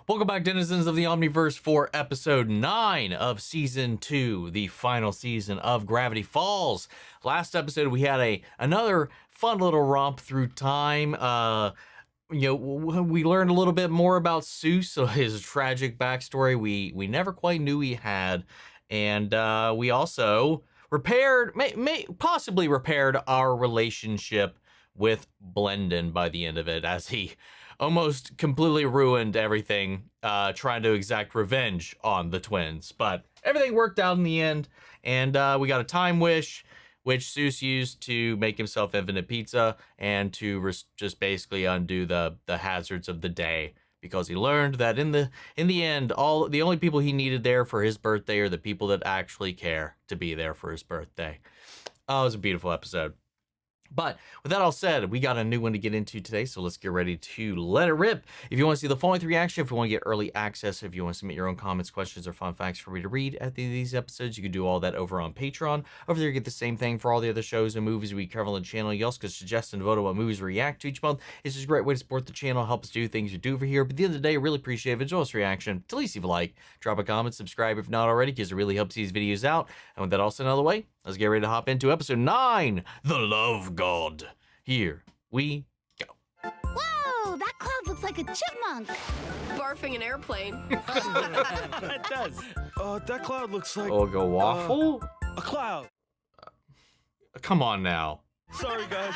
Welcome back, denizens of the Omniverse, for episode 9 of season 2, the final season of Gravity Falls. Last episode, we had another fun little romp through time. We learned a little bit more about Soos, so his tragic backstory we never quite knew he had, and we also possibly repaired our relationship with Blendon by the end of it, as he almost completely ruined everything, trying to exact revenge on the twins. But everything worked out in the end, and we got a time wish, which Soos used to make himself infinite pizza and to just basically undo the hazards of the day, because he learned that in the end, the only people he needed there for his birthday are the people that actually care to be there for his birthday. Oh, it was a beautiful episode. But with that all said, we got a new one to get into today, so let's get ready to let it rip. If you want to see the full-length reaction, if you want to get early access, if you want to submit your own comments, questions, or fun facts for me to read at the end of these episodes, you can do all that over on Patreon. Over there, you get the same thing for all the other shows and movies we cover on the channel. You also can suggest and vote on what movies we react to each month. It's just a great way to support the channel, help us do things we do over here. But at the end of the day, I really appreciate it. If you enjoy this reaction, at least leave a like, drop a comment, subscribe if not already, because it really helps these videos out. And with that all said out of the way, let's get ready to hop into episode 9, The Love God. Here we go. Whoa, that cloud looks like a chipmunk. Barfing an airplane. It does. That cloud looks like... Oh, go waffle? A cloud. Come on now. Sorry, guys.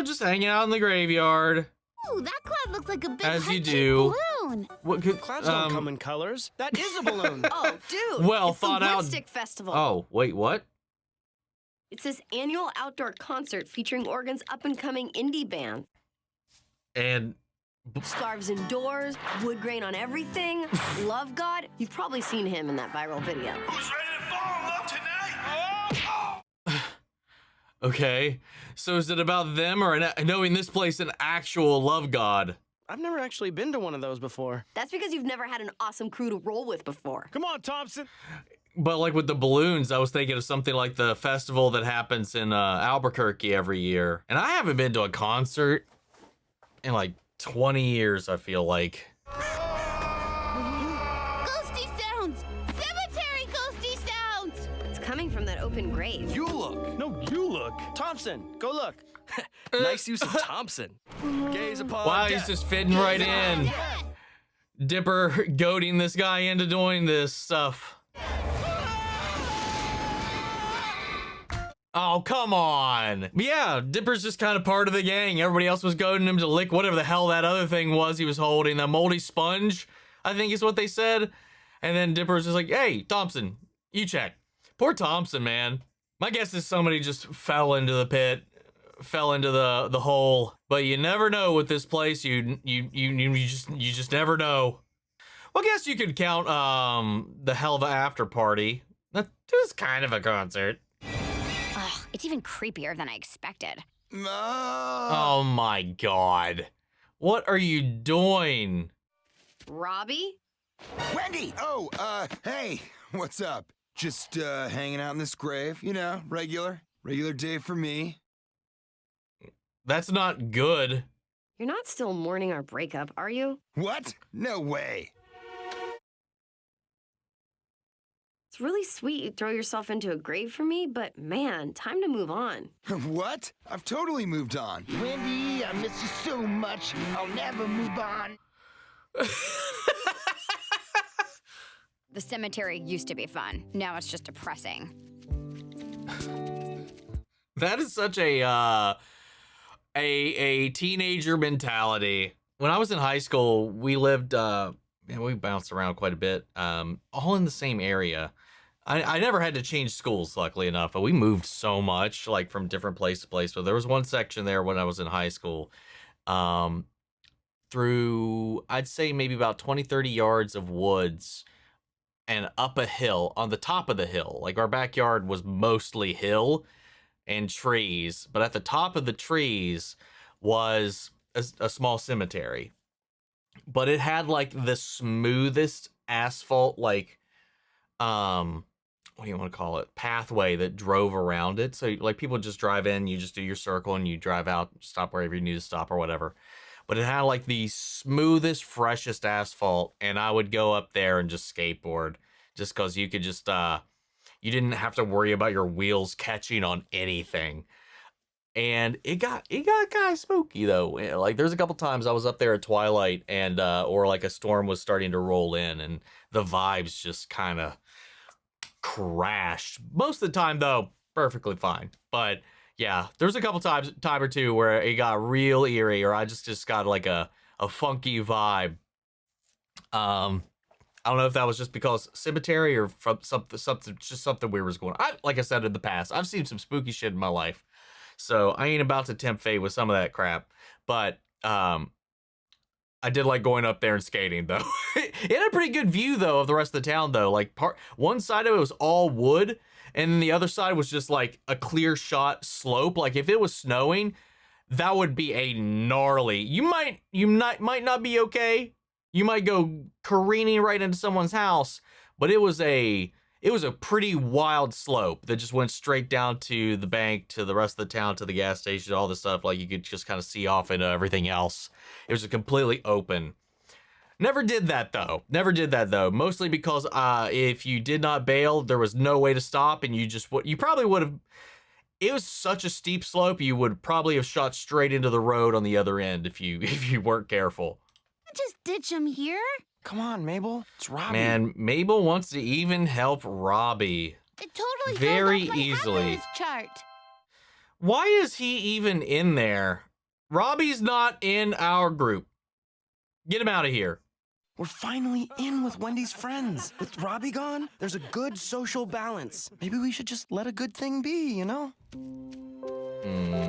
Just hanging out in the graveyard. Ooh, that cloud looks like a big As you head-shaped do. balloon. What could, Clouds don't come in colors. That is a balloon. Oh, dude. Well it's thought the out. Woodstick Festival. Oh, wait, what? It's this annual outdoor concert featuring Oregon's up-and-coming indie band. And Scarves indoors, wood grain on everything. Love God. You've probably seen him in that viral video. Who's ready to fall in love tonight? okay, so is it about them or knowing this place an actual love god? I've never actually been to one of those before. That's because you've never had an awesome crew to roll with before. Come on, Thompson. But like with the balloons, I was thinking of something like the festival that happens in Albuquerque every year. And I haven't been to a concert in like 20 years, I feel like. Ghosty sounds! Cemetery ghosty sounds! It's coming from that open grave. You look. No, you look. Thompson, go look. Nice use of Thompson. Gaze upon Wow, he's death. just fitting right in. Dipper goading this guy into doing this stuff. Oh, come on. Yeah, Dipper's just kind of part of the gang. Everybody else was goading him to lick whatever the hell that other thing was he was holding. That moldy sponge, I think is what they said. And then Dipper's just like, hey, Thompson, you check. Poor Thompson, man. My guess is somebody just fell into the pit, fell into the hole. But you never know with this place. You just never know. Well, I guess you could count the hell of a after party. That was kind of a concert. Ugh, it's even creepier than I expected. Oh my god. What are you doing? Robbie? Wendy! Oh, hey, what's up? Just, hanging out in this grave, you know, regular day for me. That's not good. You're not still mourning our breakup, are you? What? No way. It's really sweet you throw yourself into a grave for me, but man, time to move on. What? I've totally moved on. Wendy, I miss you so much. I'll never move on. The cemetery used to be fun. Now it's just depressing. That is such a teenager mentality. When I was in high school, we lived, we bounced around quite a bit, all in the same area. I never had to change schools, luckily enough, but we moved so much, like from different place to place. But there was one section there when I was in high school, through, I'd say maybe about 20, 30 yards of woods and up a hill, on the top of the hill. Like our backyard was mostly hill and trees, but at the top of the trees was a small cemetery. But it had like the smoothest asphalt, like, what do you want to call it? Pathway that drove around it. So like people just drive in, you just do your circle and you drive out, stop wherever you need to stop or whatever. but it had like the smoothest, freshest asphalt, and I would go up there and just skateboard, just because you could just you didn't have to worry about your wheels catching on anything. And it got kind of spooky though. Like there's a couple times I was up there at twilight and or like a storm was starting to roll in, and the vibes just kind of crashed. Most of the time though, perfectly fine. But yeah, there's a couple time or two where it got real eerie, or I just got like a funky vibe. I don't know if that was just because cemetery or from something weird was going on. Like I said in the past, I've seen some spooky shit in my life, so I ain't about to tempt fate with some of that crap. But I did like going up there and skating though. It had a pretty good view though of the rest of the town though. Like one side of it was all wood, and then the other side was just like a clear shot slope. Like if it was snowing, that would be a gnarly. You might not be okay. You might go careening right into someone's house, but it was a pretty wild slope that just went straight down to the bank, to the rest of the town, to the gas station, all this stuff. Like you could just kind of see off into everything else. It was completely open. Never did that though. Mostly because if you did not bail, there was no way to stop, and you probably would have. It was such a steep slope, you would probably have shot straight into the road on the other end if you weren't careful. Just ditch him here. Come on, Mabel. It's Robbie. Man, Mabel wants to even help Robbie. It totally very filled up my easily. happiness chart. Why is he even in there? Robbie's not in our group. Get him out of here. We're finally in with Wendy's friends. With Robbie gone, there's a good social balance. Maybe we should just let a good thing be, you know?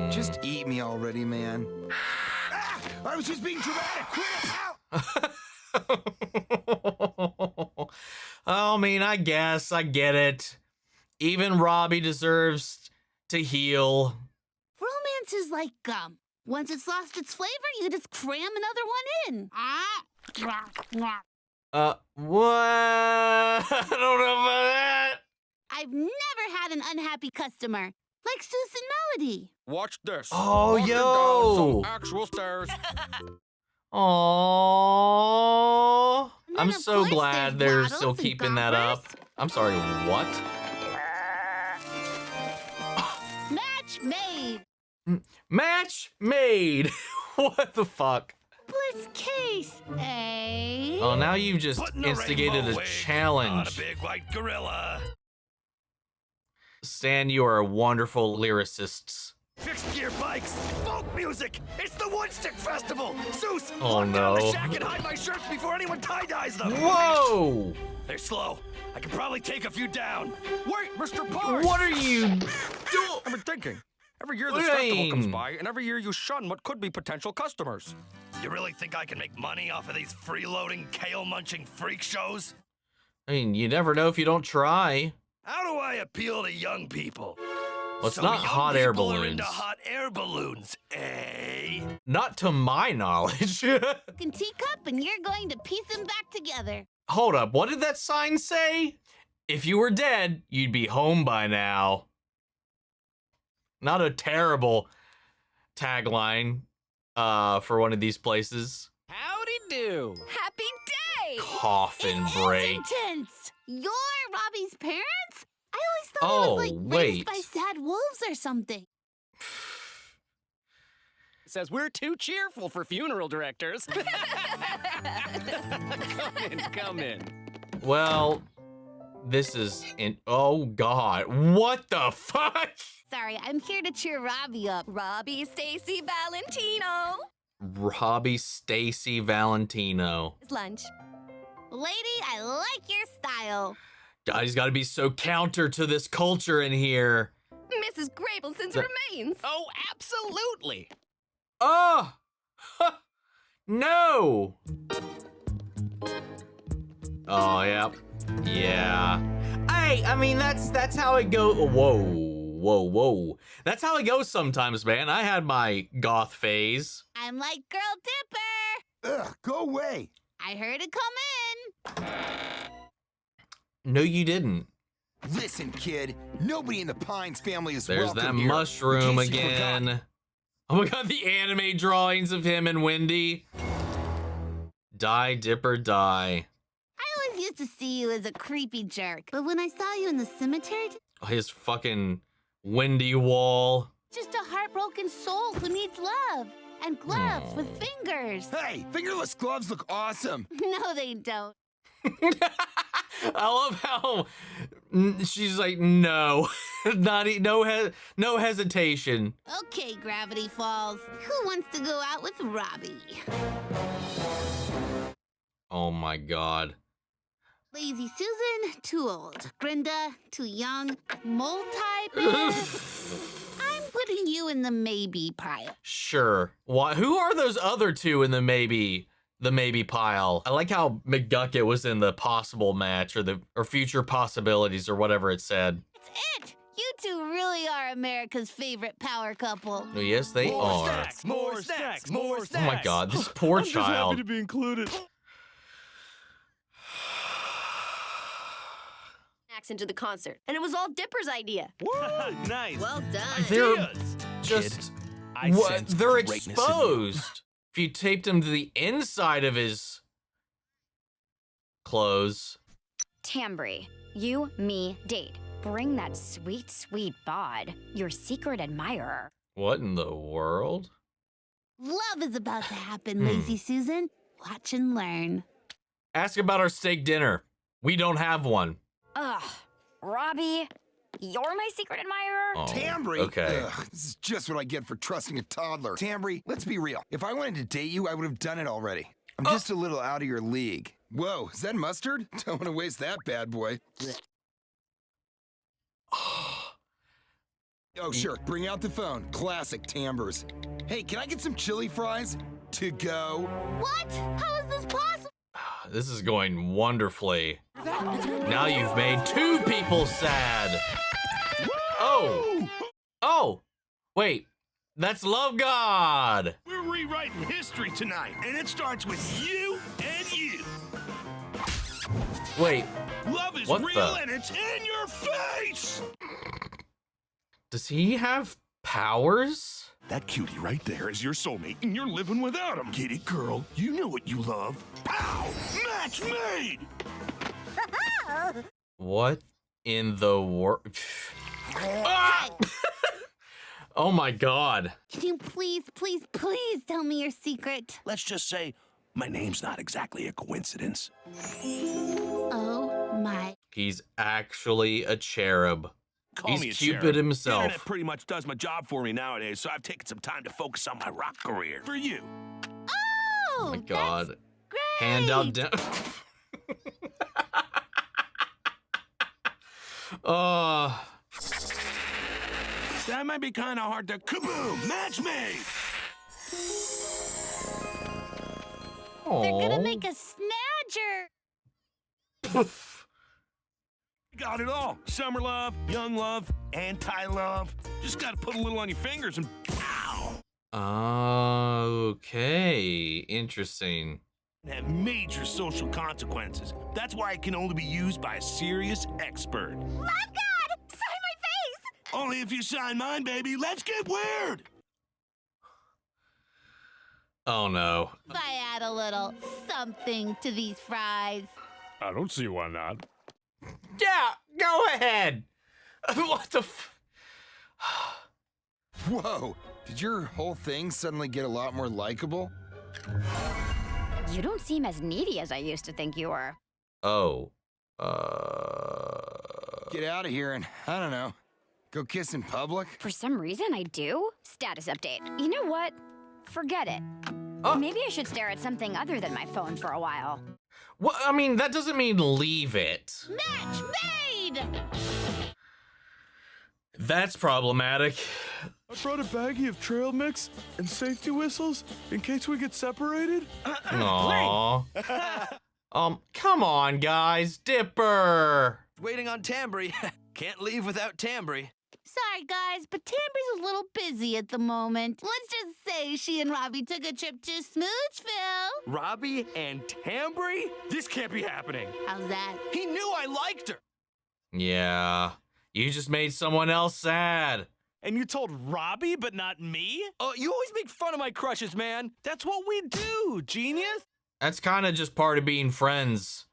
Just eat me already, man. I was just being dramatic. Quit it. Ow. I mean, I guess I get it. Even Robbie deserves to heal. Romance is like gum. Once it's lost its flavor, you just cram another one in. What? I don't know about that. I've never had an unhappy customer. Like Soos and Melody. Watch this. Oh, Walking yo. down some actual stairs. Aww. And then, I'm of so course, glad there's they're waddles still and keeping that up. gompers. I'm sorry, what? Match made. Match made. What the fuck? Bliss case, eh? Oh, now you've just Putting the instigated rainbow a wig on a challenge. big white gorilla. Stan, you are wonderful lyricists. Fixed gear bikes, folk music. It's the Woodstick Festival. Soos, Oh, lock down the no. shack and hide my shirts before anyone tie-dyes them. Whoa! They're slow. I can probably take a few down. Wait, Mr. Park! What are you doing? I've been thinking. Every year What this do you festival comes mean? by, and every year you shun what could be potential customers. You really think I can make money off of these freeloading, kale-munching freak shows? I mean, you never know if you don't try. How do I appeal to young people? Well, it's So not young hot air people are balloons. into hot air balloons, eh? Not to my knowledge. Can teacup and you're going to piece them back together. Hold up, what did that sign say? If you were dead, you'd be home by now. Not a terrible tagline for one of these places. Howdy do. Happy day! Coffin It break. is intense. You're Robbie's parents? I always thought Oh, he was like raised wait. by sad wolves or something. Says we're too cheerful for funeral directors. Come in. Well, this is oh god. What the fuck? Sorry, I'm here to cheer Robbie up. Robbie, Stacy, Valentino. Robbie Stacy Valentino. It's lunch. Lady, I like your style. God, he's got to be so counter to this culture in here. Mrs. Grabelson's The- remains. Oh, absolutely. Oh! No! Oh, yep. Yeah. Hey, I mean, that's how it goes. Whoa. That's how it goes sometimes, man. I had my goth phase. I'm like Girl Dipper. Ugh, go away. I heard it come in. No, you didn't. Listen, kid. Nobody in the Pines family is There's welcome that here. mushroom In case you forgot. again. Oh my god, the anime drawings of him and Wendy. Die, Dipper, die. I always used to see you as a creepy jerk, but when I saw you in the cemetery, His fucking Wendy wall. just a heartbroken soul who needs love and gloves with fingers. Hey, fingerless gloves look awesome. No, they don't. I love how she's like, no, no hesitation. Okay, Gravity Falls. Who wants to go out with Robbie? Oh my god. Lazy Susan, too old. Grinda, too young. Multi I'm putting you in the maybe pile. Sure. Why? Who are those other two in the maybe pile? I like how McGucket was in the possible match or future possibilities or whatever it said. That's it! You two really are America's favorite power couple. Oh, yes, they More are. snacks, more snacks, more snacks. Oh my god, this poor I'm just happy child. to be included. Into the concert, and it was all Dipper's idea. Nice. Well done. They're just they're exposed. If you taped him to the inside of his clothes. Tambry, you, me, date. Bring that sweet, sweet bod. Your secret admirer. What in the world? Love is about to happen, Lazy Susan. Watch and learn. Ask about our steak dinner. We don't have one. Ugh. Robbie, you're my secret admirer? Oh, Tambry? okay. Ugh, this is just what I get for trusting a toddler. Tambry, let's be real. If I wanted to date you, I would have done it already. I'm just a little out of your league. Whoa, is that mustard? Don't want to waste that bad boy. Oh, sure. Bring out the phone. Classic Tambers. Hey, can I get some chili fries? To go. What? How is this possible? This is going wonderfully. Now you've made two people sad. Oh. Oh. Wait. That's Love God. We're rewriting history tonight, and it starts with you and you. Wait. Love is What real, the? and it's in your face. Does he have powers? That cutie right there is your soulmate, and you're living without him. Get it, girl? You know what you love. Pow! Match made! What in the world? Ah! Oh my god. Can you please, please, please tell me your secret? Let's just say my name's not exactly a coincidence. Oh my. He's actually a cherub. Call He's me a Cupid cherub. himself. The internet pretty much does my job for me nowadays, so I've taken some time to focus on my rock career. For you. Oh, Oh my god. that's great. Hand out down. That might be kind of hard to kaboom! Match made! They're gonna Aw. make a snatcher. Got it all. Summer love, young love, anti-love. Just gotta put a little on your fingers and pow! Okay, interesting. Have major social consequences. That's why it can only be used by a serious expert. Love God! Sign my face! Only if you sign mine, baby. Let's get weird! Oh no. If I add a little something to these fries. I don't see why not. Yeah, go ahead. What the Whoa, did your whole thing suddenly get a lot more likable? You don't seem as needy as I used to think you were. Oh. Get out of here and, I don't know, go kiss in public? For some reason, I do. Status update. You know what? Forget it. Oh. Maybe I should stare at something other than my phone for a while. Well, I mean, that doesn't mean leave it. Match made! That's problematic. I brought a baggie of trail mix and safety whistles in case we get separated. Aww. Come on, guys. Dipper. Waiting on Tambry. Can't leave without Tambry. Sorry, guys, but Tambry's a little busy at the moment. Let's just say she and Robbie took a trip to Smoochville. Robbie and Tambry? This can't be happening. How's that? He knew I liked her. Yeah. You just made someone else sad. And you told Robbie, but not me? You always make fun of my crushes, man. That's what we do, genius. That's kind of just part of being friends.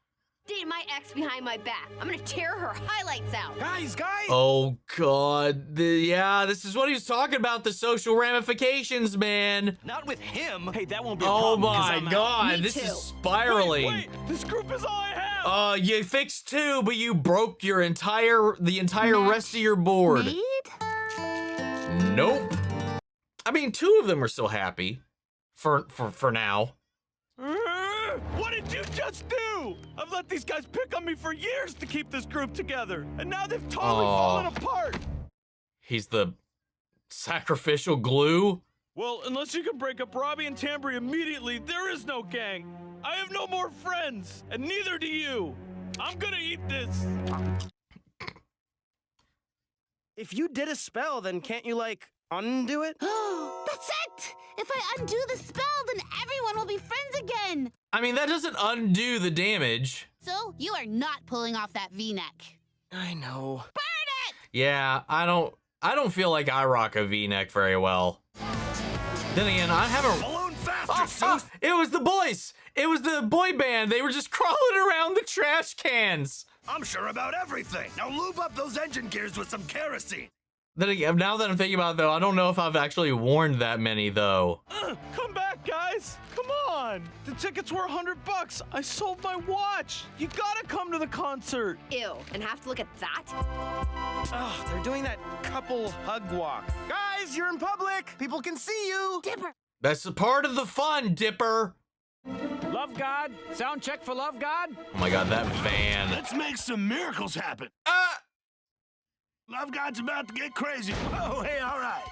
Date my ex behind my back. I'm gonna tear her highlights out. Guys! Oh, God. Yeah, this is what he was talking about, the social ramifications, man. Not with him. Hey, that won't be a Oh, problem. 'Cause my I'm out. God. Me This too. is spiraling. Wait, this group is all I have. You fixed 2, but you broke the entire rest of your board. Made? Nope. I mean, 2 of them are still happy. For now. What did you just do? I've let these guys pick on me for years to keep this group together, and now they've totally fallen apart. He's the sacrificial glue. Well, unless you can break up Robbie and Tambry immediately, there is no gang. I have no more friends, and neither do you. I'm gonna eat this. If you did a spell, then can't you, like, undo it? That's it! If I undo the spell, then everyone will be friends again. I mean, that doesn't undo the damage. So, you are not pulling off that V-neck. I know. Yeah, I don't feel like I rock a V-neck very well. Then again, I haven't. Balloon faster, Soos! It was the boys. It was the boy band. They were just crawling around the trash cans. I'm sure about everything. Now lube up those engine gears with some kerosene. Then again, now that I'm thinking about it, though, I don't know if I've actually warned that many, though. Come back, guys. Come on. The tickets were $100. I sold my watch. You gotta come to the concert. Ew, and have to look at that? Oh, they're doing that couple hug walk. Guys, you're in public. People can see you. Dipper! That's a part of the fun, Dipper. Love God. Sound check for Love God. Oh my God, that van. Let's make some miracles happen. Love God's about to get crazy. Oh, hey, all right.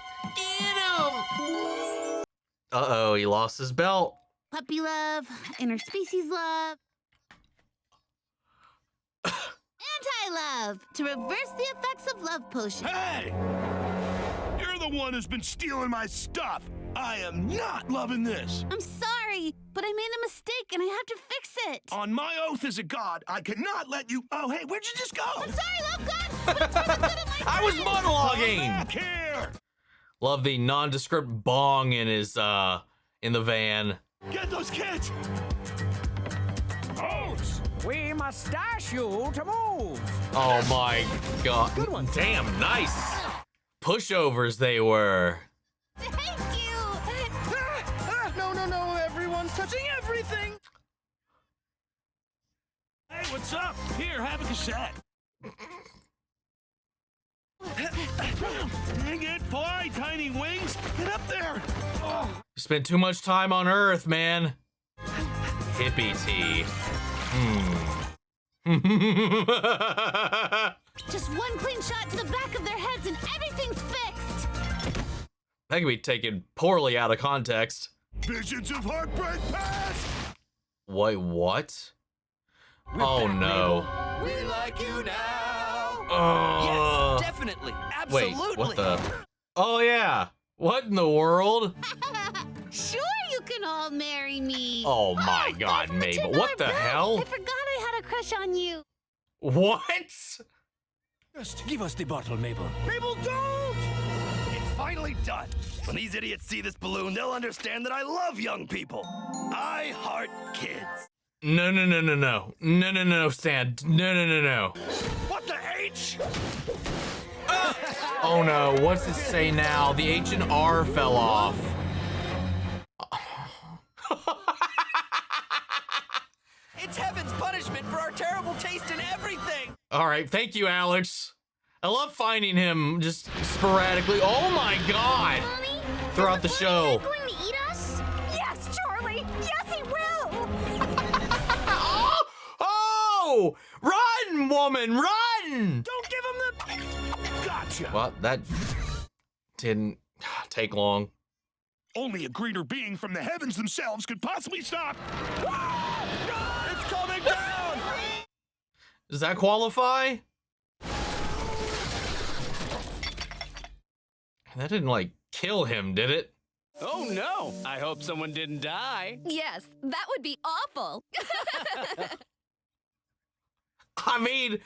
Uh-oh, he lost his belt. Puppy love, interspecies love, anti-love, to reverse the effects of love potion. Hey! You're the one who's been stealing my stuff. I am not loving this. I'm sorry, but I made a mistake and I have to fix it. On my oath as a god, I cannot let you. Oh, hey, where'd you just go? I'm sorry, love God, but it's for the good of my I was friends. monologuing. Back here! Love the nondescript bong in his in the van. Get those kids! Hose! We must dash you to move. Oh my God. Good one. Damn, nice. Pushovers they were. Thank you. No, everyone's touching everything. Hey, what's up? Here, have a cassette. Dang it, fly, tiny wings! Get up there! Oh. You spent too much time on Earth, man. Hippie tea. Just one clean shot to the back of their heads and everything's fixed. That could be taken poorly out of context. Visions of heartbreak past! Wait, what? Oh no. We like you now. Oh. Yes, definitely. Wait, Absolutely. what the? Oh yeah. What in the world? Sure, you can all marry me. Oh my Oh, God, from the Mabel. tip of What my the belt. hell? I forgot I had a crush on you. What? Just give us the bottle, Mabel. Mabel, don't! It's finally done. When these idiots see this balloon, they'll understand that I love young people. I heart kids. No, Stan. No. What the H? Oh no, what's it say now? The H and R fell off. It's heaven's punishment for our terrible taste in everything. All right, thank you, Alex. I love finding him just sporadically. Oh my God! Mommy, Throughout the show. going to eat us? Yes, Charlie! Yes, he will! Oh! Run, woman, run! Don't give him the... Gotcha. Well, that didn't take long. Only a greener being from the heavens themselves could possibly stop. It's coming down! Does that qualify? That didn't, like, kill him, did it? Oh no! I hope someone didn't die. Yes, that would be awful. I mean,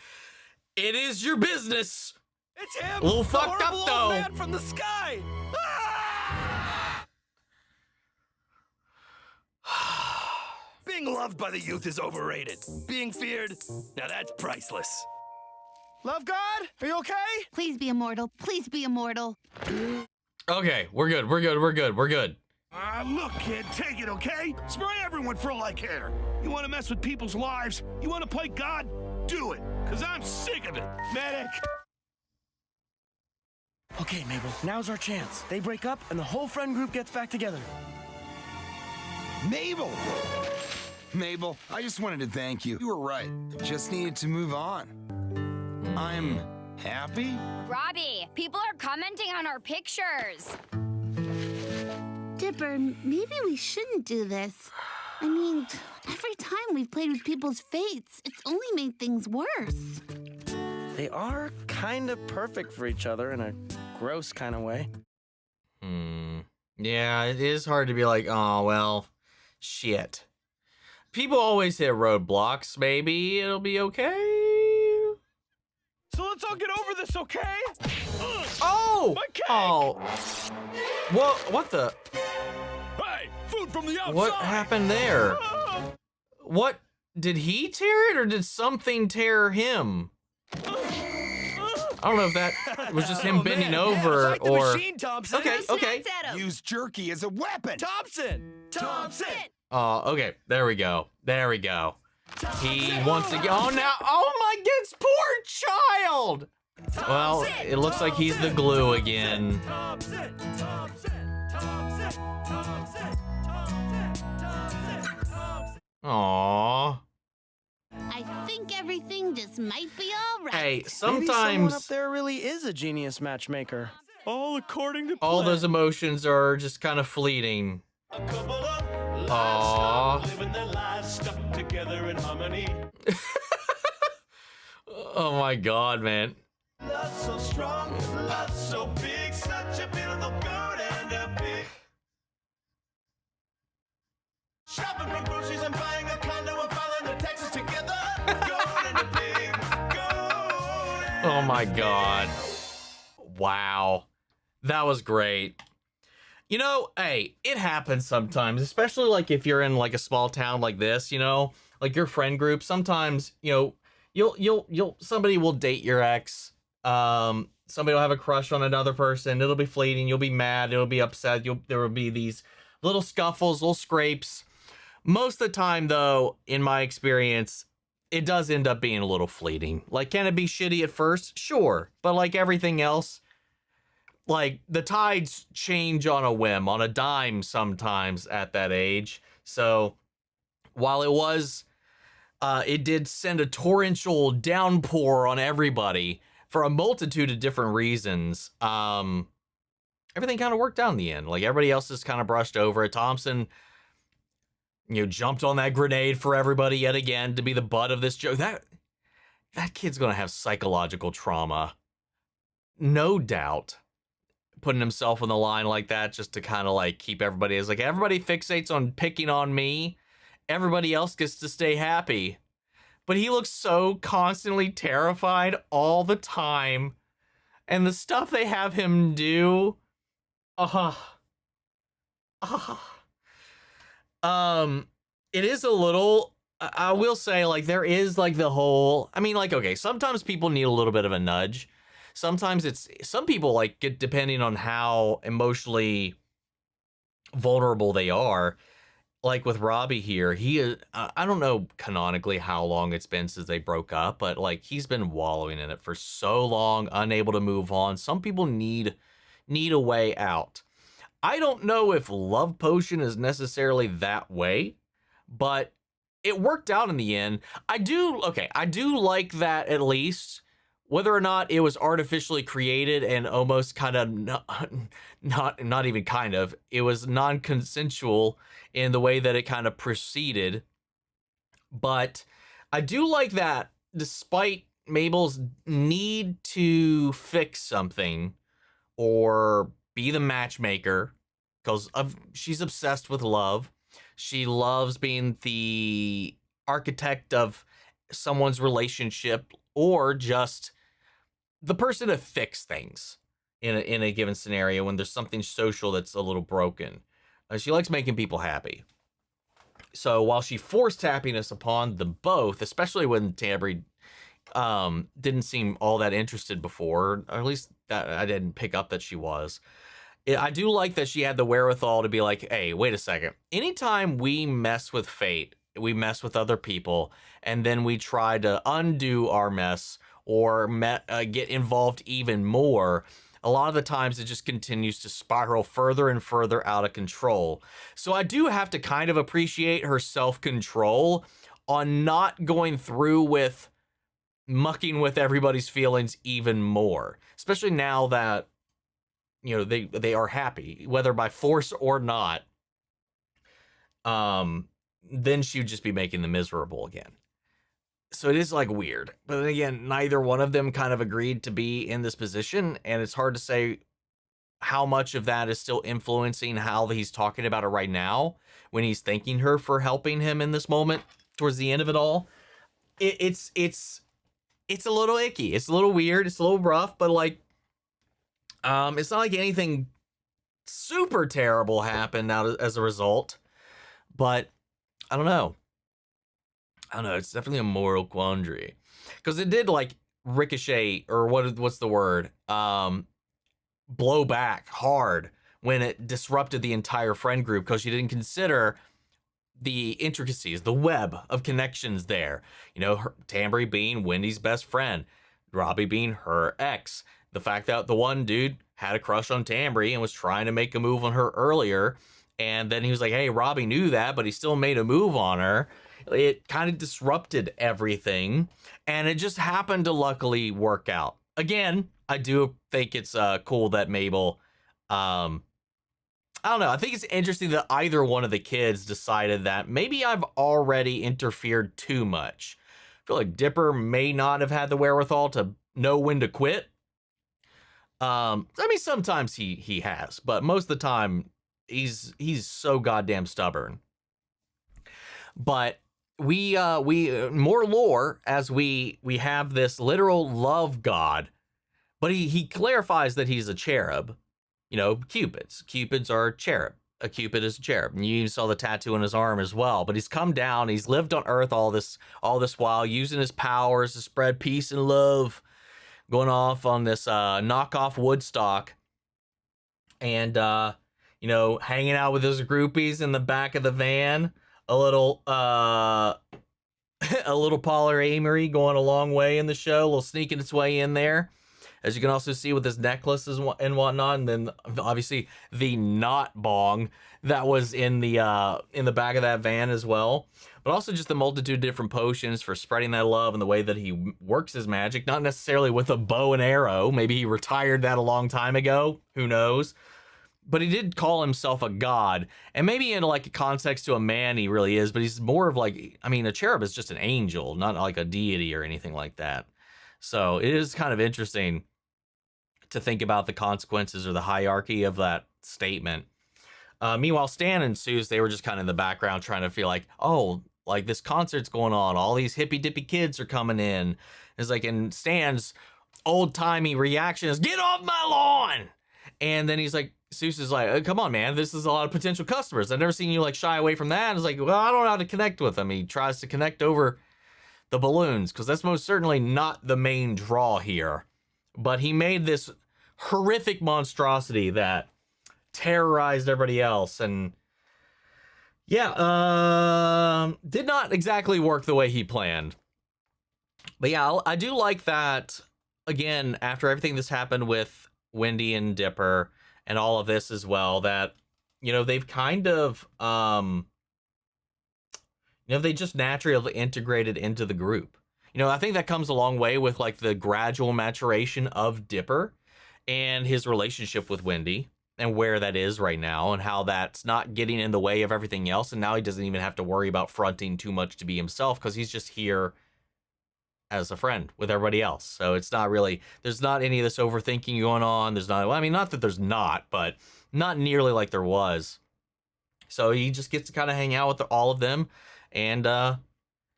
it is your business. It's him! A little the fucked up, horrible old though. man from the sky! Ah! Being loved by the youth is overrated. Being feared, now that's priceless. Love God? Are you okay? Please be immortal. Please be immortal. Okay, we're good. We're good. We're good. We're good. Look, kid, take it, okay? Spray everyone for like hair. You want to mess with people's lives? You want to play God? Do it, because I'm sick of it. Medic! Okay, Mabel, now's our chance. They break up and the whole friend group gets back together. Mabel! Mabel, I just wanted to thank you. You were right. Just needed to move on. I'm happy. Robbie, people are commenting on our pictures. Dipper, maybe we shouldn't do this. I mean, every time we've played with people's fates, it's only made things worse. They are kind of perfect for each other in a gross kind of way. Yeah, it is hard to be like, oh, well, shit. People always hit roadblocks. Maybe it'll be okay. So let's all get over this, okay? Oh! My cake! Oh. What the? Hey, food from the outside! What happened there? What? Did he tear it or did something tear him? I don't know if that was just him bending over Fight the or. machine, Thompson. Okay. Use jerky as a weapon. Thompson! Okay. There we go. He wants to go. Oh, now. Oh my goodness, poor child. Well, it looks like he's the glue again. Aww. I think everything just might be all right. Hey, Maybe someone up sometimes there really is a genius matchmaker. All according to plan. all those emotions are just kind of fleeting. Aww. Living their lives stuck together in harmony. Oh my god, man. Love so strong, love so big, such a beautiful goat and a pig. Shopping for groceries and buying a condo and filing the taxes together. Goat and a pig, goat and Oh my god. Wow. That was great. You know, hey, it happens sometimes, especially like if you're in like a small town like this, you know, like your friend group, sometimes, you know, you'll somebody will date your ex. Somebody will have a crush on another person. It'll be fleeting. You'll be mad. It'll be upset. There will be these little scuffles, little scrapes. Most of the time, though, in my experience, it does end up being a little fleeting. Like, can it be shitty at first? Sure. But like everything else, like the tides change on a whim, on a dime sometimes at that age. So while it did send a torrential downpour on everybody for a multitude of different reasons. Everything kind of worked out in the end. Like everybody else just kind of brushed over it. Thompson, you know, jumped on that grenade for everybody yet again to be the butt of this joke. That kid's gonna have psychological trauma, no doubt. Putting himself on the line like that just to kind of like keep everybody. It's like everybody fixates on picking on me. Everybody else gets to stay happy. But he looks so constantly terrified all the time. And the stuff they have him do. It is a little, I will say, like, there is like the whole, I mean, like, okay, sometimes people need a little bit of a nudge. Sometimes some people like get, depending on how emotionally vulnerable they are. Like with Robbie here, he is, I don't know canonically how long it's been since they broke up, but like he's been wallowing in it for so long, unable to move on. Some people need a way out. I don't know if Love Potion is necessarily that way, but it worked out in the end. I do like that at least. Whether or not it was artificially created and almost kind of not even kind of, it was non-consensual in the way that it kind of proceeded. But I do like that despite Mabel's need to fix something or be the matchmaker, because she's obsessed with love. She loves being the architect of someone's relationship or just the person to fix things in a given scenario when there's something social that's a little broken. She likes making people happy. So while she forced happiness upon them both, especially when Tambry didn't seem all that interested before, or at least that I didn't pick up that she was. I do like that she had the wherewithal to be like, hey, wait a second. Anytime we mess with fate, we mess with other people, and then we try to undo our mess or get involved even more, a lot of the times it just continues to spiral further and further out of control. So I do have to kind of appreciate her self-control on not going through with mucking with everybody's feelings even more, especially now that, you know, they are happy, whether by force or not. Then she would just be making them miserable again. So it is like weird, but then again, neither one of them kind of agreed to be in this position, and it's hard to say how much of that is still influencing how he's talking about it right now when he's thanking her for helping him in this moment towards the end of it all. It's a little icky. It's a little weird. It's a little rough, but like, it's not like anything super terrible happened out as a result, but I don't know. It's definitely a moral quandary, because it did like ricochet, or what's the word? Blow back hard when it disrupted the entire friend group, because she didn't consider the intricacies, the web of connections there. You know, Tambry being Wendy's best friend, Robbie being her ex, the fact that the one dude had a crush on Tambry and was trying to make a move on her earlier, and then he was like, hey, Robbie knew that, but he still made a move on her. It kind of disrupted everything, and it just happened to luckily work out. Again, I do think it's cool that Mabel, I don't know, I think it's interesting that either one of the kids decided that maybe I've already interfered too much. I feel like Dipper may not have had the wherewithal to know when to quit. I mean, sometimes he has, but most of the time he's so goddamn stubborn. But we more lore as we have this literal love god, but he clarifies that he's a cherub. You know, Cupids are cherub. A Cupid is a cherub, and you even saw the tattoo on his arm as well. But he's come down, he's lived on Earth all this while, using his powers to spread peace and love, going off on this knockoff Woodstock, and you know, hanging out with his groupies in the back of the van. A little polyamory going a long way in the show, a little sneaking its way in there, as you can also see with his necklaces and whatnot. And then obviously the knot bong that was in the back of that van as well, but also just the multitude of different potions for spreading that love and the way that he works his magic, not necessarily with a bow and arrow. Maybe he retired that a long time ago, who knows. But he did call himself a god, and maybe in like a context to a man he really is, but he's more of like, I mean, a cherub is just an angel, not like a deity or anything like that. So it is kind of interesting to think about the consequences or the hierarchy of that statement. Meanwhile, Stan and Soos, they were just kind of in the background trying to feel like, oh, like this concert's going on, all these hippy dippy kids are coming in. It's like, and Stan's old timey reaction is, get off my lawn. And then he's like, Soos is like, come on, man, this is a lot of potential customers. I've never seen you like shy away from that. And it's like, well, I don't know how to connect with them. He tries to connect over the balloons, because that's most certainly not the main draw here. But he made this horrific monstrosity that terrorized everybody else. And yeah, did not exactly work the way he planned. But yeah, I do like that, again, after everything that's happened with Wendy and Dipper and all of this as well, that, you know, they've kind of, you know, they just naturally integrated into the group. You know, I think that comes a long way with like the gradual maturation of Dipper and his relationship with Wendy and where that is right now, and how that's not getting in the way of everything else. And now he doesn't even have to worry about fronting too much to be himself, because he's just here as a friend with everybody else. So it's not really, there's not any of this overthinking going on. There's not, well, I mean, not that there's not, but not nearly like there was. So he just gets to kind of hang out with all of them and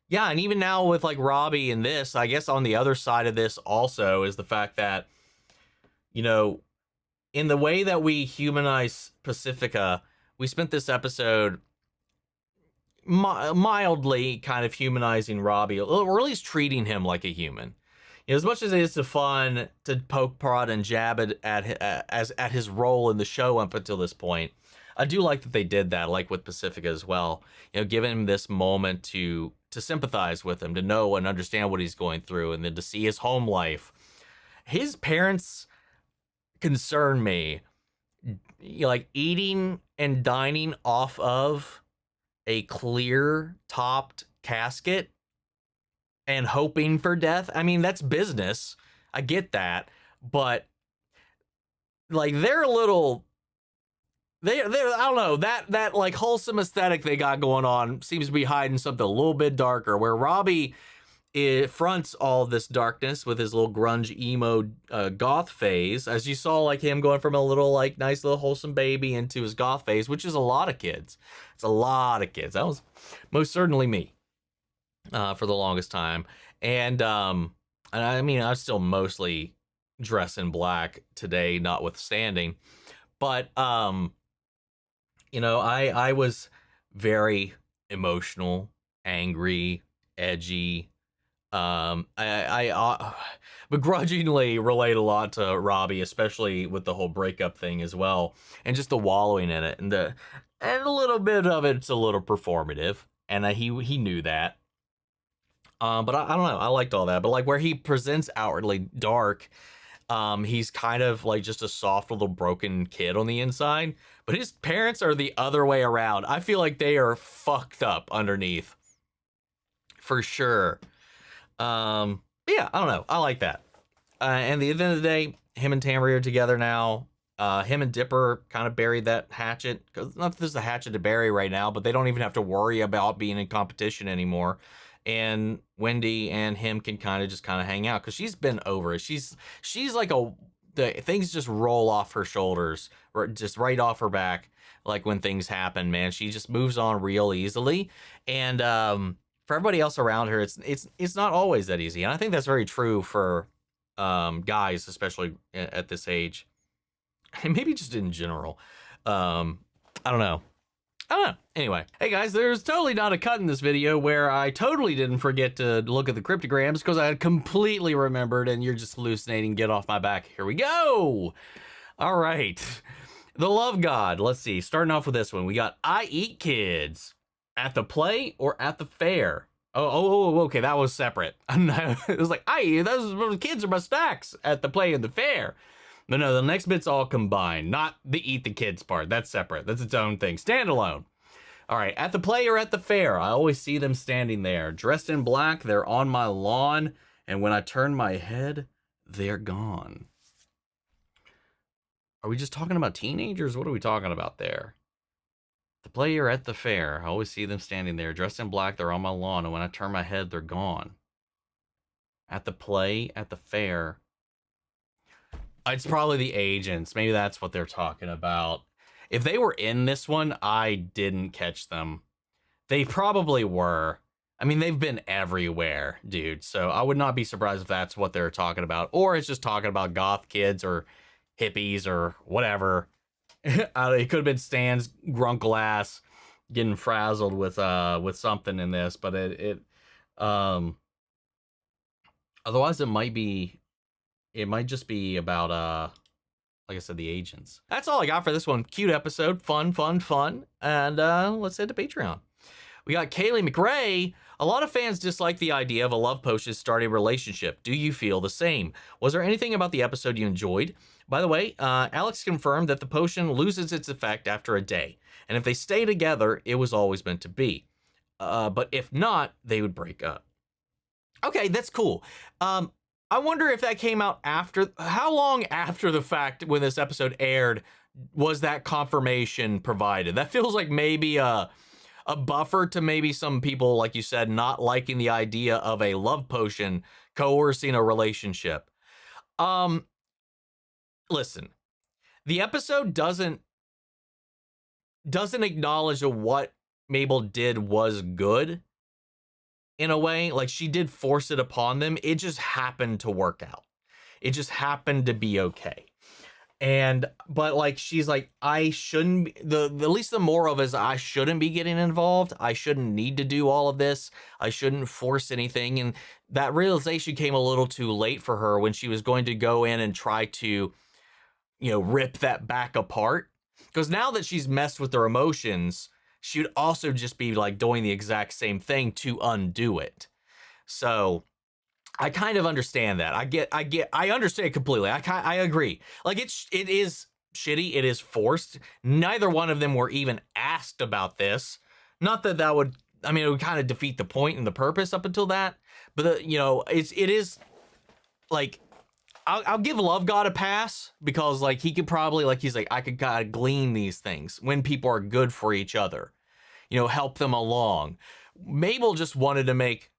Yeah, and even now with like Robbie and this, I guess on the other side of this also is the fact that, you know, in the way that we humanize Pacifica, we spent this episode mildly kind of humanizing Robbie, or at least treating him like a human. You know, as much as it is fun to poke, prod, and jab at his role in the show up until this point, I do like that they did that, like with Pacifica as well. You know, giving him this moment to sympathize with him, to know and understand what he's going through, and then to see his home life. His parents concern me. You know, like eating and dining off of a clear topped casket and hoping for death. I mean, that's business. I get that. But like they're a little they're I don't know, that like wholesome aesthetic they got going on seems to be hiding something a little bit darker, where Robbie fronts all this darkness with his little grunge emo goth phase, as you saw, like him going from a little like nice little wholesome baby into his goth phase, which is a lot of kids. It's a lot of kids. That was most certainly me for the longest time. And I mean, I still mostly dress in black today, notwithstanding. But you know, I was very emotional, angry, edgy. I begrudgingly relate a lot to Robbie, especially with the whole breakup thing as well, and just the wallowing in it, and a little bit of it's a little performative, and he knew that. But I don't know, I liked all that, but like where he presents outwardly dark, he's kind of like just a soft little broken kid on the inside, but his parents are the other way around. I feel like they are fucked up underneath, for sure. Yeah, I don't know. I like that. And at the end of the day, him and Tamri are together now. Him and Dipper kind of buried that hatchet. Cause not that there's a hatchet to bury right now, but they don't even have to worry about being in competition anymore. And Wendy and him can kind of hang out, because she's been over it. She's like things just roll off her shoulders, or just right off her back. Like when things happen, man, she just moves on real easily. And for everybody else around her, it's not always that easy. And I think that's very true for guys, especially at this age, and maybe just in general. I don't know. Anyway, hey guys, there's totally not a cut in this video where I totally didn't forget to look at the cryptograms, because I had completely remembered, and you're just hallucinating. Get off my back. Here we go. All right. The Love God. Let's see. Starting off with this one. We got I Eat Kids. At the play or at the fair? Oh, okay, that was separate. It was like, those kids are my snacks at the play and the fair. But no, the next bit's all combined, not the eat the kids part. That's separate. That's its own thing. Standalone. All right, at the play or at the fair, I always see them standing there, dressed in black. They're on my lawn, and when I turn my head, they're gone. Are we just talking about teenagers? What are we talking about there? The play or at the fair, I always see them standing there, dressed in black. They're on my lawn, and when I turn my head, they're gone. At the play, at the fair. It's probably the agents. Maybe that's what they're talking about. If they were in this one, I didn't catch them. They probably were. I mean, they've been everywhere, dude. So I would not be surprised if that's what they're talking about. Or it's just talking about goth kids or hippies or whatever. It could have been Stan's grunkle ass getting frazzled with something in this, but otherwise it might just be about like I said, the agents. That's all I got for this one. Cute episode, fun, and let's head to Patreon. We got Kaylee McRae. A lot of fans dislike the idea of a love potion starting a relationship. Do you feel the same? Was there anything about the episode you enjoyed? By the way, Alex confirmed that the potion loses its effect after a day. And if they stay together, it was always meant to be. But if not, they would break up. Okay, that's cool. I wonder if that came out after, how long after the fact when this episode aired was that confirmation provided? That feels like maybe a buffer to maybe some people, like you said, not liking the idea of a love potion coercing a relationship. Listen, the episode doesn't acknowledge that what Mabel did was good. in a way. Like, she did force it upon them. It just happened to work out. It just happened to be okay. But like, she's like, I shouldn't be, at least the moral of it is I shouldn't be getting involved. I shouldn't need to do all of this. I shouldn't force anything. And that realization came a little too late for her when she was going to go in and try to, rip that back apart. Because now that she's messed with her emotions, she would also just be like doing the exact same thing to undo it. So I kind of understand that. I understand completely. I agree. Like, it is shitty. It is forced. Neither one of them were even asked about this. Not that it would kind of defeat the point and the purpose up until that. But it is like, I'll give Love God a pass because like he could probably I could kind of glean these things when people are good for each other, help them along. Mabel just wanted to make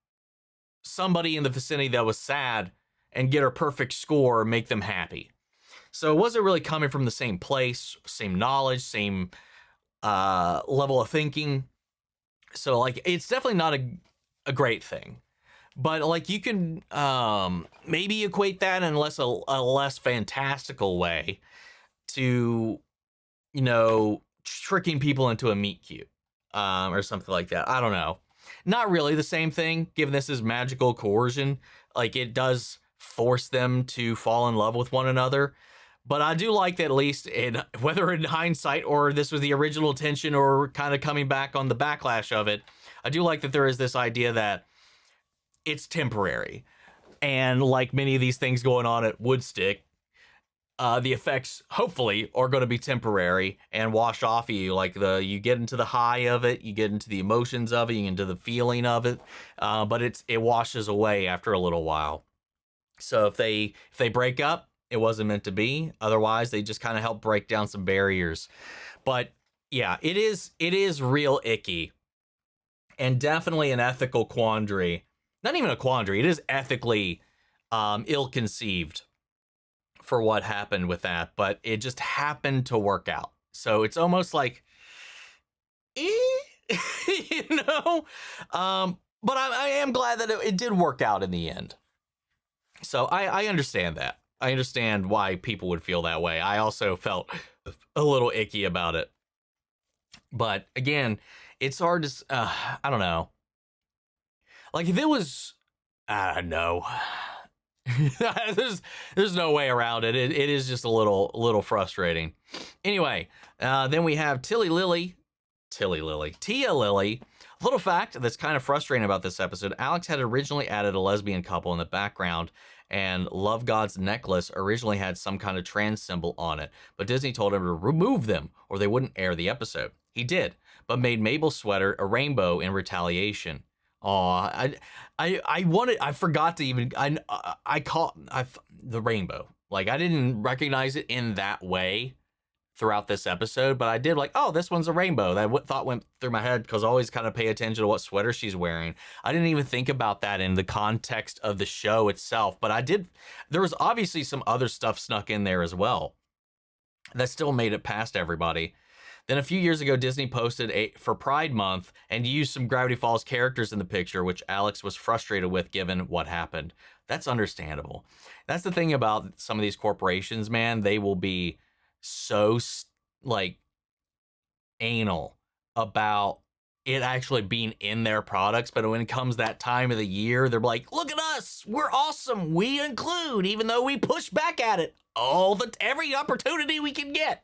somebody in the vicinity that was sad and get her perfect score, make them happy. So it wasn't really coming from the same place, same knowledge, same level of thinking. So like, it's definitely not a great thing. But like, you can maybe equate that in a less fantastical way to, tricking people into a meet cute or something like that. I don't know. Not really the same thing, given this is magical coercion. Like, it does force them to fall in love with one another. But I do like that, at least whether in hindsight or this was the original intention or kind of coming back on the backlash of it, I do like that there is this idea that it's temporary. And like many of these things going on at Woodstick, the effects hopefully are going to be temporary and wash off of you. Like, you get into the high of it, you get into the emotions of it, you get into the feeling of it, but it washes away after a little while. So if they break up, it wasn't meant to be. Otherwise, they just kind of help break down some barriers. But yeah, it is real icky, and definitely an ethical quandary. Not even a quandary. It is ethically ill-conceived for what happened with that, but it just happened to work out. So it's almost like, but I am glad that it did work out in the end. So I understand that. I understand why people would feel that way. I also felt a little icky about it. But again, it's hard to, I don't know. Like, if it was, I don't know. There's no way around it. It is just a little frustrating. Anyway, then we have Tia Lily. A little fact that's kind of frustrating about this episode: Alex had originally added a lesbian couple in the background, and Love God's necklace originally had some kind of trans symbol on it, but Disney told him to remove them or they wouldn't air the episode. He did, but made Mabel's sweater a rainbow in retaliation. I forgot to even, I caught the rainbow. Like, I didn't recognize it in that way throughout this episode, but I did like, oh, this one's a rainbow. That thought went through my head because I always kind of pay attention to what sweater she's wearing. I didn't even think about that in the context of the show itself, but I did. There was obviously some other stuff snuck in there as well that still made it past everybody. Then a few years ago, Disney posted for Pride Month and used some Gravity Falls characters in the picture, which Alex was frustrated with given what happened. That's understandable. That's the thing about some of these corporations, man. They will be so like anal about it actually being in their products, but when it comes that time of the year, they're like, look at us, we're awesome, we include, even though we push back at it every opportunity we can get.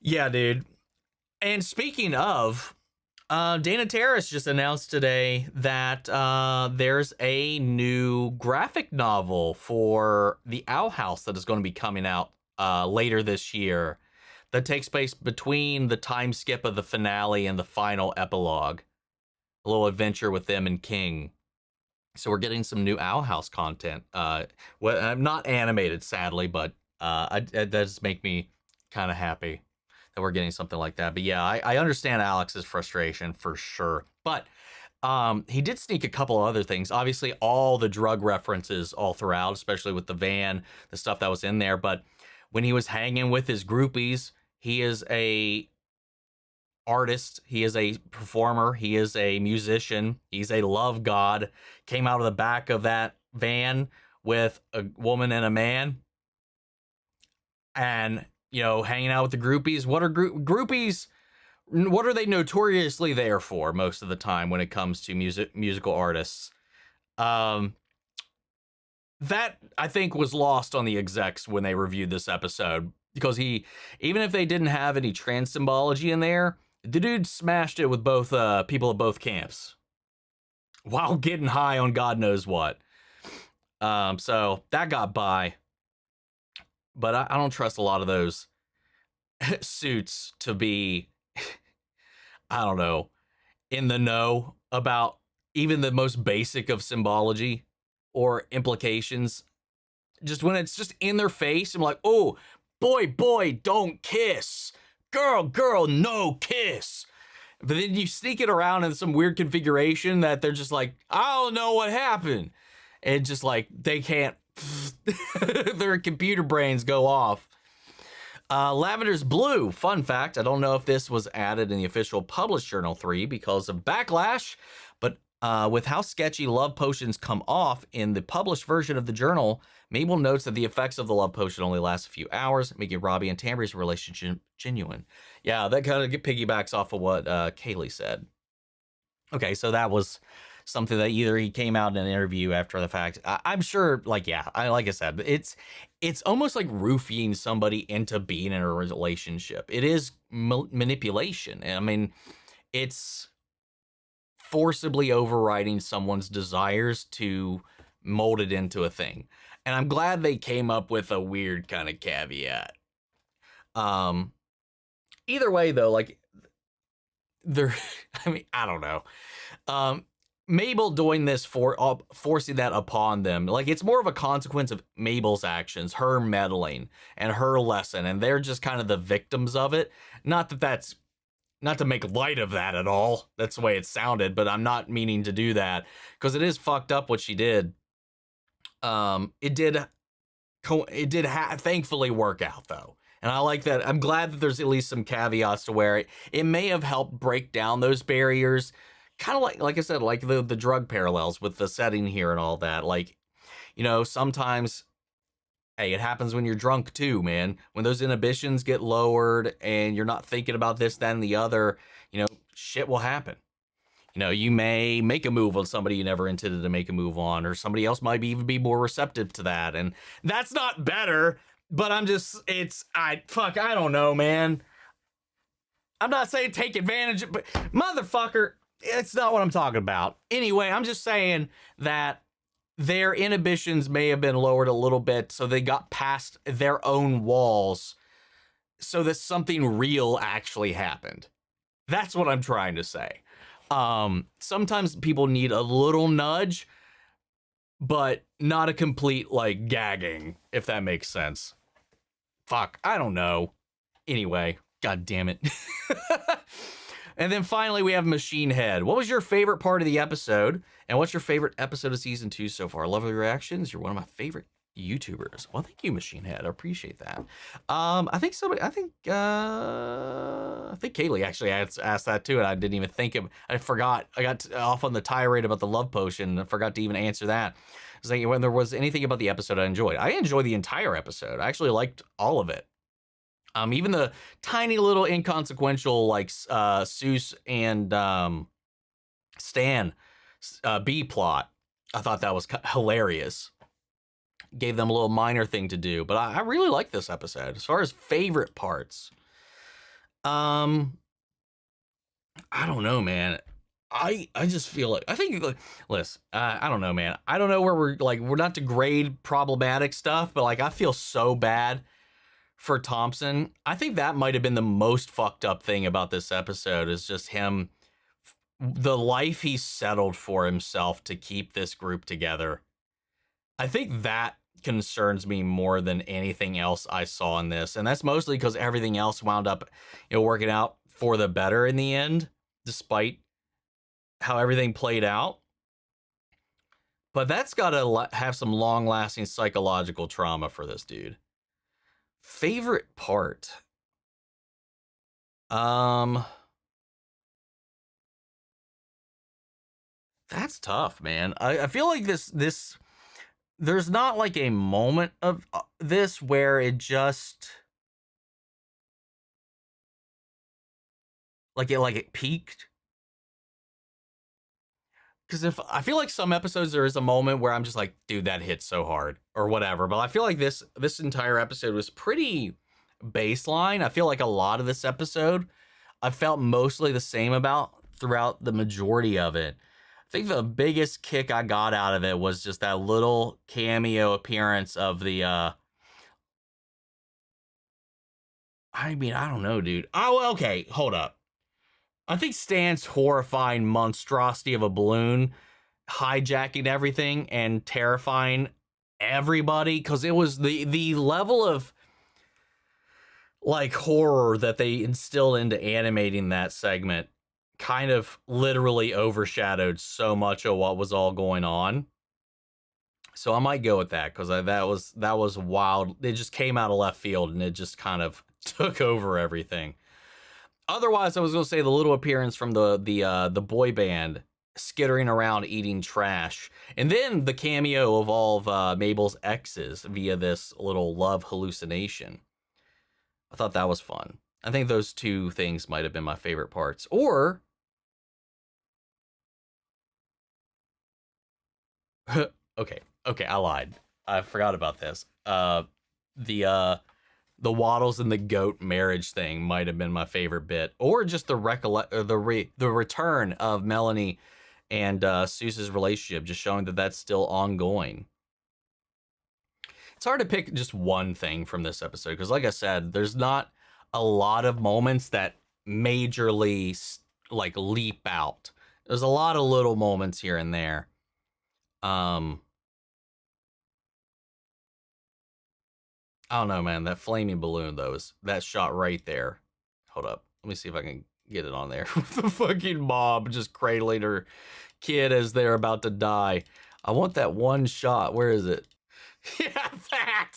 Yeah, dude. And speaking of, Dana Terrace just announced today that there's a new graphic novel for the Owl House that is going to be coming out later this year, that takes place between the time skip of the finale and the final epilogue. A little adventure with them and King. So we're getting some new Owl House content. I'm not animated, sadly, but it does make me kind of happy that we're getting something like that. But yeah, I understand Alex's frustration for sure. But he did sneak a couple other things. Obviously, all the drug references all throughout, especially with the van, the stuff that was in there. But when he was hanging with his groupies, he is a artist. He is a performer. He is a musician. He's a love god. Came out of the back of that van with a woman and a man. And, you know, hanging out with the groupies. What are groupies? What are they notoriously there for most of the time when it comes to musical artists? That, I think, was lost on the execs when they reviewed this episode. Because even if they didn't have any trans symbology in there, the dude smashed it with both people at both camps. While getting high on God knows what. So that got by. But I don't trust a lot of those suits to be, I don't know, in the know about even the most basic of symbology or implications. Just when it's just in their face, I'm like, oh, boy, don't kiss. Girl, no kiss. But then you sneak it around in some weird configuration that they're just like, I don't know what happened. And just like, they can't, their computer brains go off. Lavender's blue. Fun fact, I don't know if this was added in the official published Journal 3 because of backlash, but with how sketchy love potions come off in the published version of the journal, Mabel notes that the effects of the love potion only last a few hours, making Robbie and Tambri's relationship genuine. Yeah, that kind of piggybacks off of what Kaylee said. Okay, so that was something that either he came out in an interview after the fact. I'm sure, like I said, it's almost like roofing somebody into being in a relationship. It is manipulation. I mean, it's forcibly overriding someone's desires to mold it into a thing. And I'm glad they came up with a weird kind of caveat. Either way, though, like, I don't know. Mabel doing this forcing that upon them, like, it's more of a consequence of Mabel's actions, her meddling and her lesson, and they're just kind of the victims of it. Not to make light of that at all. That's the way it sounded, but I'm not meaning to do that because it is fucked up what she did. It did thankfully work out though. And I like that. I'm glad that there's at least some caveats to where it may have helped break down those barriers. Kind of like I said, like the drug parallels with the setting here and all that. Like, you know, sometimes, hey, it happens when you're drunk too, man. When those inhibitions get lowered and you're not thinking about this, that, and the other, you know, shit will happen. You know, you may make a move on somebody you never intended to make a move on, or somebody else might even be more receptive to that. And that's not better, but I don't know, man. I'm not saying take advantage, but motherfucker, it's not what I'm talking about. Anyway, I'm just saying that their inhibitions may have been lowered a little bit, so they got past their own walls so that something real actually happened. That's what I'm trying to say. Sometimes people need a little nudge, but not a complete, like, gagging, if that makes sense. Fuck, I don't know. Anyway, god damn it. And then finally, we have Machine Head. What was your favorite part of the episode? And what's your favorite episode of season 2 so far? Love your reactions. You're one of my favorite YouTubers. Well, thank you, Machine Head. I appreciate that. I think Kaylee actually asked that too, and I didn't even think of. I forgot. I got off on the tirade about the love potion. I forgot to even answer that. I was like, when there was anything about the episode I enjoyed. I enjoyed the entire episode. I actually liked all of it. Even the tiny little inconsequential, like, Soos and Stan B plot, I thought that was hilarious. Gave them a little minor thing to do, but I really like this episode. As far as favorite parts, I don't know, man. I just feel like, I think, listen, I don't know, man. I don't know where we're not to grade problematic stuff, but like, I feel so bad for Thompson. I think that might have been the most fucked up thing about this episode, is just him, the life he settled for himself to keep this group together. I think that concerns me more than anything else I saw in this. And that's mostly because everything else wound up, you know, working out for the better in the end, despite how everything played out. But that's got to have some long-lasting psychological trauma for this dude. Favorite part? That's tough, man. I feel like this there's not like a moment of this where it just like it peaked. Because if I feel like some episodes there is a moment where I'm just like, dude, that hit so hard or whatever. But I feel like this entire episode was pretty baseline. I feel like a lot of this episode I felt mostly the same about throughout the majority of it. I think the biggest kick I got out of it was just that little cameo appearance of the I mean, I don't know, dude. Oh, okay, hold up. I think Stan's horrifying monstrosity of a balloon hijacking everything and terrifying everybody, because it was the level of like horror that they instilled into animating that segment kind of literally overshadowed so much of what was all going on. So I might go with that, because that was wild. It just came out of left field and it just kind of took over everything. Otherwise, I was going to say the little appearance from the boy band skittering around eating trash. And then the cameo of all of Mabel's exes via this little love hallucination. I thought that was fun. I think those two things might have been my favorite parts. Or... okay, I lied. I forgot about this. The Waddles and the goat marriage thing might have been my favorite bit, or just the return of Melanie and Soos's relationship, just showing that that's still ongoing. It's hard to pick just one thing from this episode, because like I said, there's not a lot of moments that majorly like leap out. There's a lot of little moments here and there. I don't know, man. That flaming balloon, though, is that shot right there. Hold up. Let me see if I can get it on there. The fucking mom just cradling her kid as they're about to die. I want that one shot. Where is it? Yeah, that.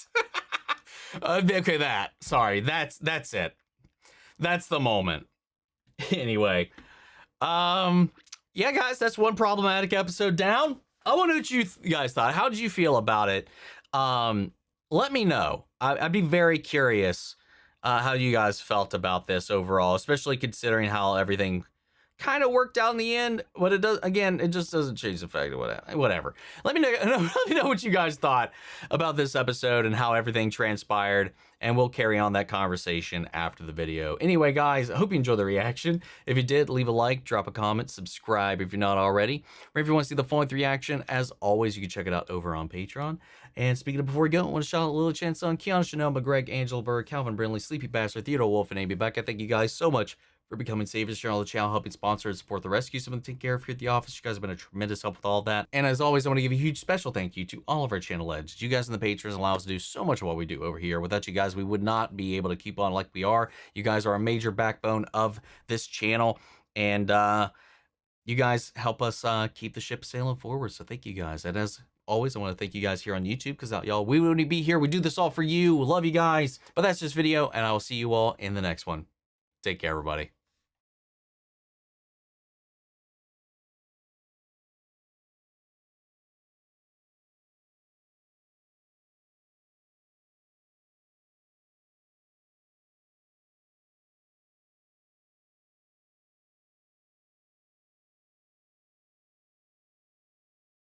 Okay, that. Sorry, that's it. That's the moment. Anyway, yeah, guys, that's one problematic episode down. I want to know what you guys thought. How did you feel about it? Let me know. I'd be very curious how you guys felt about this overall, especially considering how everything kind of worked out in the end. But it does, again, it just doesn't change the fact of whatever. Let me know what you guys thought about this episode and how everything transpired, and we'll carry on that conversation after the video. Anyway, guys, I hope you enjoyed the reaction. If you did, leave a like, drop a comment, subscribe if you're not already. Or if you want to see the full-length reaction, as always, you can check it out over on Patreon. And speaking of before we go, I want to shout out Little Chan Son, Keanu Chanel, Greg, Angela Burr, Calvin Brindley, Sleepy Bastard, Theodore Wolf, and Amy Becca. Thank you guys so much for becoming saviors here on the channel, helping sponsor and support the rescue. Someone to take care of here at the office. You guys have been a tremendous help with all that. And as always, I want to give a huge special thank you to all of our channel legends. You guys and the patrons allow us to do so much of what we do over here. Without you guys, we would not be able to keep on like we are. You guys are a major backbone of this channel. And you guys help us keep the ship sailing forward. So thank you guys. And as always, I want to thank you guys here on YouTube, because without y'all, we wouldn't be here. We do this all for you. Love you guys. But that's this video, and I will see you all in the next one. Take care, everybody.